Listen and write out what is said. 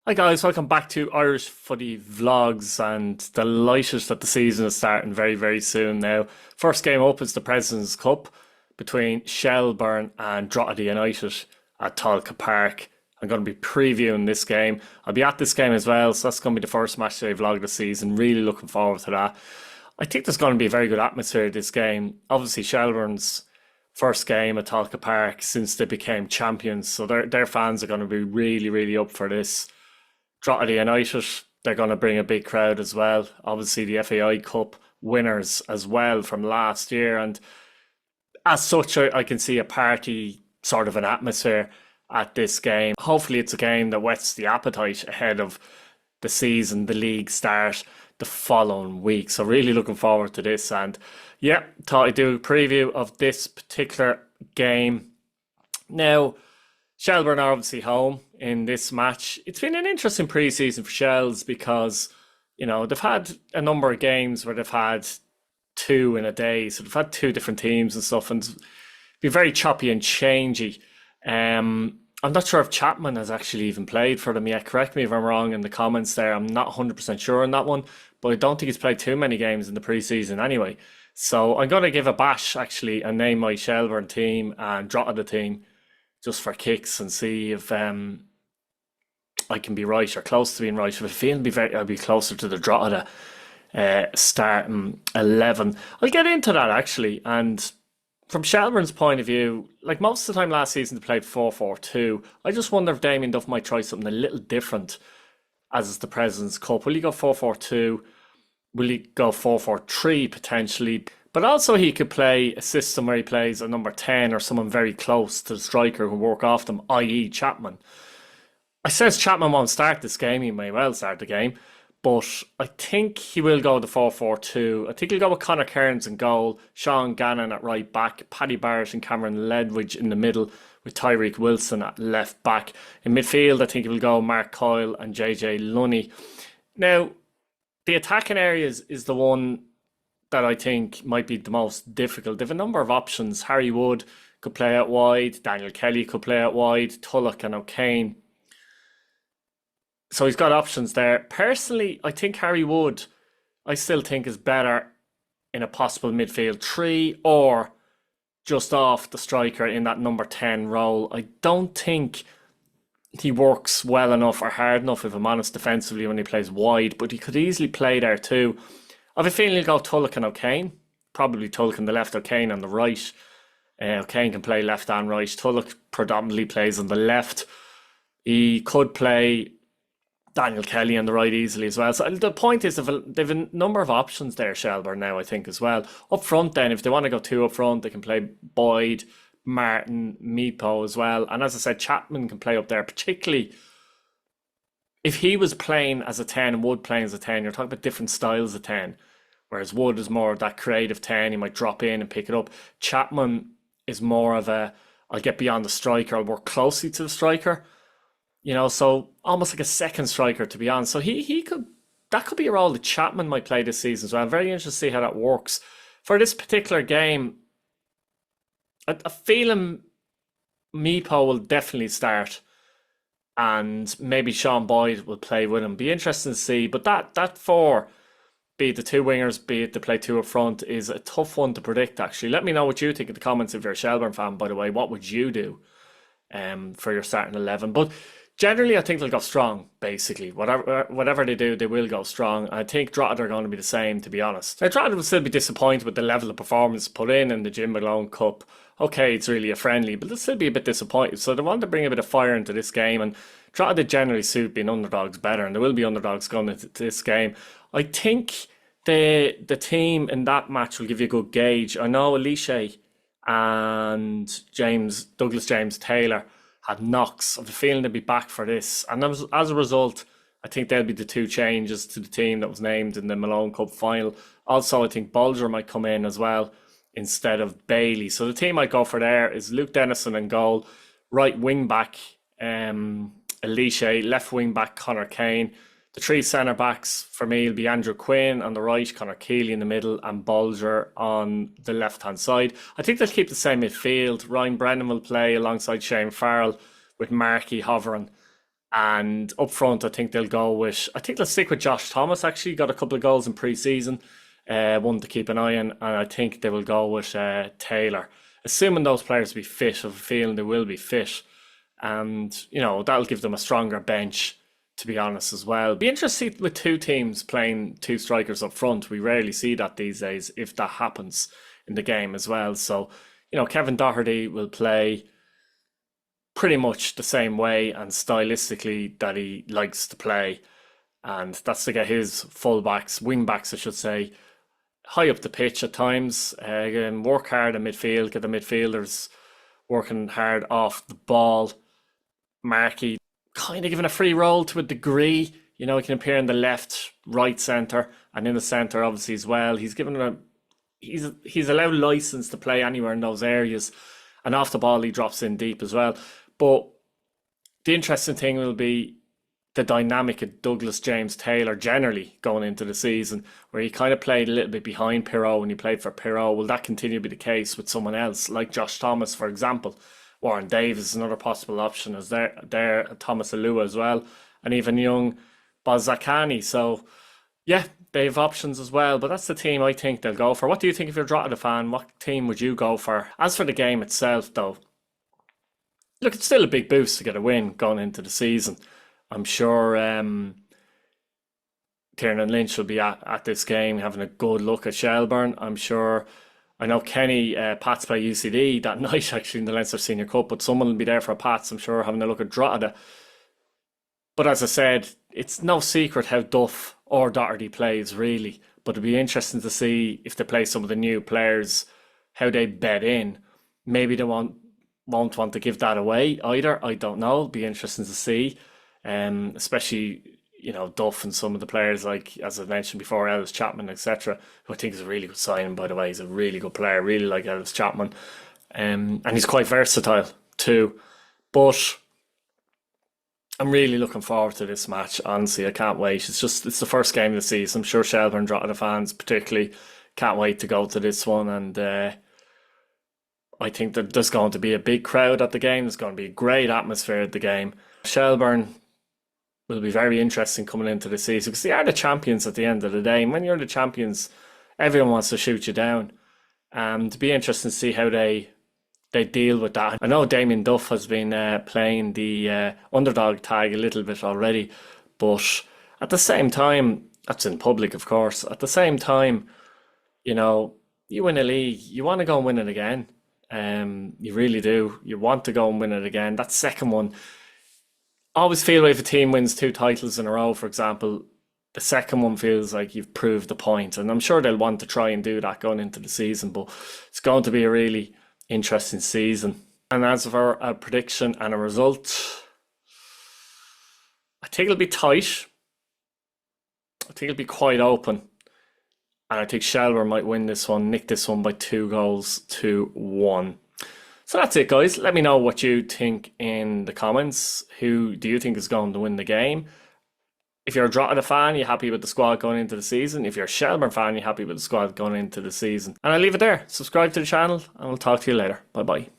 Hi guys, welcome back to Irish Footy Vlogs and delighted that the season is starting very, very soon now. First game up is the President's Cup between Shelbourne and Drogheda United at Tolka Park. I'm going to be previewing this game. I'll be at this game as well, so that's going to be the first match day vlog of the season. Really looking forward to that. I think there's going to be a very good atmosphere this game. Obviously, Shelbourne's first game at Tolka Park since they became champions, so their fans are going to be really, really up for this. Drogheda United, they're going to bring a big crowd as well. Obviously, the FAI Cup winners as well from last year. And as such, I can see a party sort of an atmosphere at this game. Hopefully, it's a game that whets the appetite ahead of the season, the league start the following week. So, really looking forward to this. And yeah, thought I'd do a preview of this particular game. Now, Shelbourne are obviously home in this match. It's been an interesting pre-season for Shells because, they've had a number of games where they've had two in a day. So they've had two different teams and stuff, and it's been very choppy and changey. I'm not sure if Chapman has actually even played for them yet. Correct me if I'm wrong in the comments there. I'm not 100% sure on that one, but I don't think he's played too many games in the pre-season anyway. So I'm going to give a bash actually and name my Shelbourne team and Drogheda team just for kicks and see if I can be right or close to being right. If I feel I'll be closer to the Drogheda starting 11. I'll get into that actually. And from Shelbourne's point of view, like most of the time last season they played 4-4-2. I just wonder if Damien Duff might try something a little different as is the President's Cup. Will he go 4-4-2? Will he go 4-4-3 potentially? But also he could play a system where he plays a number 10 or someone very close to the striker who work off them, i.e. Chapman. I says Chapman won't start this game. He may well start the game. But I think he will go the 4-4-2. I think he'll go with Conor Kearns in goal, Sean Gannon at right back, Paddy Barrett and Cameron Ledwidge in the middle with Tyreek Wilson at left back. In midfield, I think he will go Mark Coyle and JJ Lunny. Now, the attacking areas is the one that I think might be the most difficult. They have a number of options. Harry Wood could play out wide. Daniel Kelly could play out wide. Tulloch and O'Kane. So he's got options there. Personally, I think Harry Wood, I still think is better in a possible midfield three or just off the striker in that number 10 role. I don't think he works well enough or hard enough, if I'm honest, defensively when he plays wide, but he could easily play there too. I have a feeling he'll go Tulloch and O'Kane. Probably Tulloch on the left, O'Kane on the right. O'Kane can play left and right. Tulloch predominantly plays on the left. He could play Daniel Kelly on the right easily as well. So the point is they've a number of options there, Shelbourne now, I think, as well. Up front then, if they want to go two up front, they can play Boyd, Martin, Meepo as well. And as I said, Chapman can play up there, particularly if he was playing as a 10 and Wood playing as a 10. You're talking about different styles of 10. Whereas Wood is more of that creative 10. He might drop in and pick it up. Chapman is more of I'll get beyond the striker. I'll work closely to the striker. So almost like a second striker, to be honest. So that could be a role that Chapman might play this season as well. I'm very interested to see how that works. For this particular game, I feel Meepo will definitely start, and maybe Sean Boyd will play with him. Be interesting to see. But that four, be it the two wingers, be it to play two up front, is a tough one to predict, actually. Let me know what you think in the comments if you're a Shelbourne fan, by the way. What would you do for your starting 11? But generally, I think they'll go strong, basically. Whatever they do, they will go strong. I think Drogheda are going to be the same, to be honest. Now, Drogheda will still be disappointed with the level of performance put in the Jim Malone Cup. Okay, it's really a friendly, but they'll still be a bit disappointed. So they want to bring a bit of fire into this game, and Drogheda generally suit being underdogs better, and there will be underdogs going into this game. I think the team in that match will give you a good gauge. I know Alicia and Douglas James Taylor had knocks. I have a feeling they'll be back for this. And as a result, I think they'll be the two changes to the team that was named in the Malone Cup final. Also, I think Bolger might come in as well instead of Bailey. So the team I go for there is Luke Dennison in goal, right wing back Alicia, left wing back Conor Kane. The three centre backs for me will be Andrew Quinn on the right, Conor Keeley in the middle, and Bolger on the left hand side. I think they'll keep the same midfield. Ryan Brennan will play alongside Shane Farrell with Markey hovering And up front, I think they'll stick with Josh Thomas, actually. Got a couple of goals in pre-season, one to keep an eye on. And I think they will go with Taylor. Assuming those players will be fit, I have a feeling they will be fit. And, that'll give them a stronger bench, to be honest, as well. Be interested with two teams playing two strikers up front. We rarely see that these days, if that happens in the game as well. So, Kevin Doherty will play pretty much the same way and stylistically that he likes to play. And that's to get his fullbacks, wing-backs, I should say, high up the pitch at times. Work hard in midfield, get the midfielders working hard off the ball. Markey kind of given a free role to a degree. He can appear in the left, right centre, and in the centre obviously as well. He's allowed license to play anywhere in those areas, and off the ball he drops in deep as well. But the interesting thing will be the dynamic of Douglas James Taylor generally going into the season, where he kind of played a little bit behind Pirot when he played for Pirot. Will that continue to be the case with someone else like Josh Thomas, for example? Warren Davis is another possible option, as there Thomas Alua as well, and even young Bazakani. So yeah, they have options as well, but that's the team I think they'll go for. What do you think if you're a Drogheda fan? What team would you go for? As for the game itself, though, look, it's still a big boost to get a win going into the season. I'm sure Tiernan Lynch will be at this game having a good look at Shelbourne. I know Kenny, Pats play UCD that night actually in the Leinster Senior Cup, but someone will be there for Pats, I'm sure, having a look at Drogheda. But as I said, it's no secret how Duff or Doherty plays, really. But it'll be interesting to see if they play some of the new players, how they bed in. Maybe they won't want to give that away either. I don't know. It'll be interesting to see. Especially, Duff and some of the players, like, as I mentioned before, Ellis Chapman, etc., who I think is a really good signing, by the way. He's a really good player. Really like Ellis Chapman. And he's quite versatile too. But I'm really looking forward to this match. Honestly, I can't wait. It's the first game of the season. I'm sure Shelbourne Drogheda fans particularly can't wait to go to this one. And I think that there's going to be a big crowd at the game. There's going to be a great atmosphere at the game. Shelbourne will be very interesting coming into the season because they are the champions at the end of the day. And when you're the champions, everyone wants to shoot you down. It'll be interesting to see how they deal with that. I know Damien Duff has been playing the underdog tag a little bit already, but at the same time, that's in public, of course. At the same time, you win a league, you want to go and win it again. You really do. You want to go and win it again. That second one, I always feel if a team wins 2 titles in a row, for example, the second one feels like you've proved the point. And I'm sure they'll want to try and do that going into the season, but it's going to be a really interesting season. And as for a prediction and a result, I think it'll be tight. I think it'll be quite open. And I think Shelbourne might win this one, nick this one by 2-1. So that's it, guys. Let me know what you think in the comments. Who do you think is going to win the game? If you're a Drogheda fan, you're happy with the squad going into the season. If you're a Shelbourne fan, you're happy with the squad going into the season. And I'll leave it there. Subscribe to the channel and we'll talk to you later. Bye-bye.